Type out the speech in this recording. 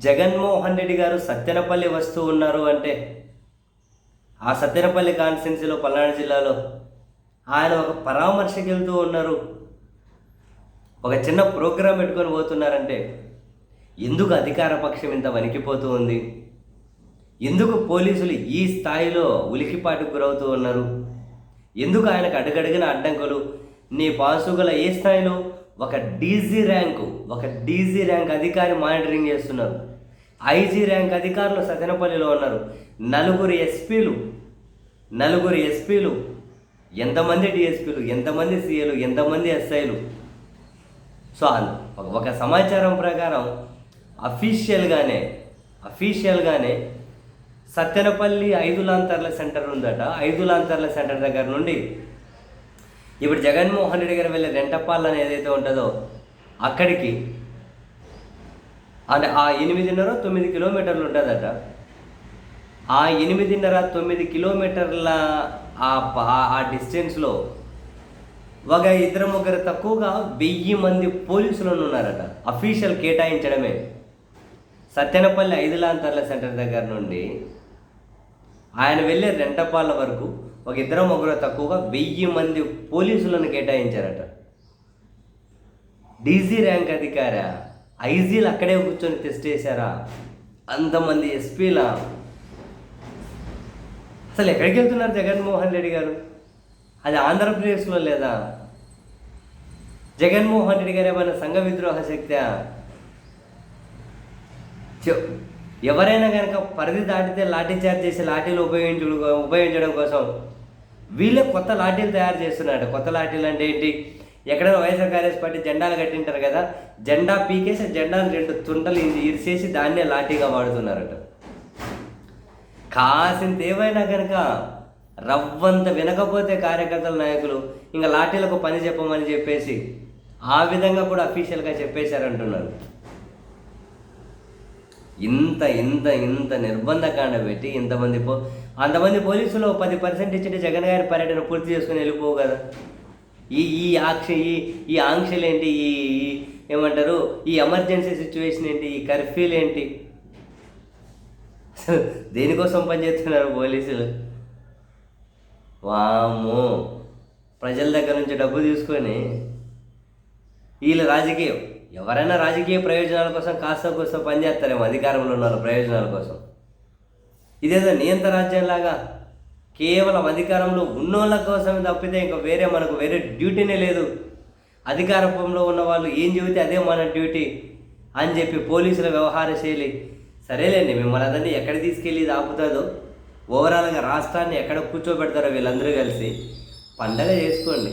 జగన్మోహన్ రెడ్డి గారు సత్తెనపల్లి వస్తూ ఉన్నారు అంటే, ఆ సత్తెనపల్లి కాన్స్టిట్యున్సీలో పల్నాడు జిల్లాలో ఆయన ఒక పరామర్శకి వెళ్తూ ఉన్నారు, ఒక చిన్న ప్రోగ్రాం పెట్టుకొని పోతున్నారంటే ఎందుకు అధికార పక్షం ఇంత వణికిపోతూ ఉంది? ఎందుకు పోలీసులు ఈ స్థాయిలో ఉలికిపాటుకు గురవుతూ ఉన్నారు? ఎందుకు ఆయనకు అడుగడుగున అడ్డంకులు? నీ పాసుగల ఏ స్థాయిలో ఒక డీజీ ర్యాంక్ అధికారి మానిటరింగ్ చేస్తున్నారు. ఐజీ ర్యాంక్ అధికారులు సత్తెనపల్లిలో ఉన్నారు. నలుగురు ఎస్పీలు, ఎంతమంది డిఎస్పీలు, ఎంతమంది సీఏలు, ఎంతమంది ఎస్ఐలు. సో ఒక సమాచారం ప్రకారం అఫీషియల్గానే సత్తెనపల్లి 5 లాంతర్ల సెంటర్ ఉందట. 5 లాంతర్ల సెంటర్ దగ్గర నుండి ఇప్పుడు జగన్మోహన్ రెడ్డి గారు వెళ్ళే రెంటపాల్ అని ఏదైతే ఉంటుందో అక్కడికి అంటే ఆ 8.5-9 కిలోమీటర్లు ఉంటుందట. ఆ 8.5-9 కిలోమీటర్ల ఆ డిస్టెన్స్లో ఒక 2-3 తక్కువగా 1000 మంది పోలీసులను ఉన్నారట. అఫీషియల్ కేటాయించడమే. సత్తెనపల్లి 5 లాంతర్ల సెంటర్ దగ్గర నుండి ఆయన వెళ్ళే రెంటపాళ్ళ వరకు ఒక 2-3 తక్కువగా 1000 మంది పోలీసులను కేటాయించారట. DG rank అధికారా? ఐజీలు అక్కడే కూర్చొని టెస్ట్ చేశారా? అంతమంది ఎస్పీలా? అసలు ఎక్కడికి వెళ్తున్నారు జగన్మోహన్ రెడ్డి గారు? అది ఆంధ్రప్రదేశ్లో లేదా? జగన్మోహన్ రెడ్డి గారు ఏమైనా సంఘ విద్రోహ శక్తి? ఎవరైనా కనుక పరిధి దాటితే లాఠీ చార్జ్ చేసి లాఠీలు ఉపయోగించడం కోసం వీళ్ళే కొత్త లాఠీలు తయారు చేస్తున్నారట. కొత్త లాఠీలు అంటే ఏంటి? ఎక్కడైనా వైఎస్ఆర్ కాంగ్రెస్ పార్టీ జెండాలు కట్టింటారు కదా, జెండా పీకేసి జెండాను 2 తుంటలు ఇరిసేసి దాన్నే లాఠీగా వాడుతున్నారట. కాసింత ఏమైనా కనుక రవ్వంత వినకపోతే కార్యకర్తల నాయకులు ఇంకా లాఠీలకు పని చెప్పమని చెప్పేసి ఆ విధంగా కూడా అఫీషియల్గా చెప్పేశారంటున్నారు. ఇంత నిర్బంధకాండ పెట్టి అంతమంది పోలీసులు 10% ఇచ్చింటే జగన్ గారి పర్యటన పూర్తి చేసుకుని వెళ్ళిపోవు కదా. ఈ ఆంక్షలు ఏంటి? ఏమంటారు, ఈ ఎమర్జెన్సీ సిచ్యువేషన్ ఏంటి? ఈ కర్ఫ్యూలు ఏంటి? దేనికోసం పనిచేస్తున్నారు పోలీసులు? వామ్మో, ప్రజల దగ్గర నుంచి డబ్బు తీసుకొని వీళ్ళు ఎవరైనా రాజకీయ ప్రయోజనాల కోసం కాస్త పనిచేస్తారేమో, అధికారంలో ఉన్న ప్రయోజనాల కోసం. ఇదేదో నియంత్ర రాజ్యంలాగా కేవలం అధికారంలో ఉన్నోళ్ళ కోసం తప్పితే ఇంకా మనకు వేరే డ్యూటీనే లేదు. అధికారంలో ఉన్న వాళ్ళు ఏం చెబితే అదే మన డ్యూటీ అని చెప్పి పోలీసుల వ్యవహార శైలి. సరేలేండి, మిమ్మల్ని అందరినీ ఎక్కడ తీసుకెళ్ళి ఇది ఆపుతుందో, ఓవరాల్గా రాష్ట్రాన్ని ఎక్కడ కూర్చోబెడతారో వీళ్ళందరూ కలిసి పండగ చేసుకోండి.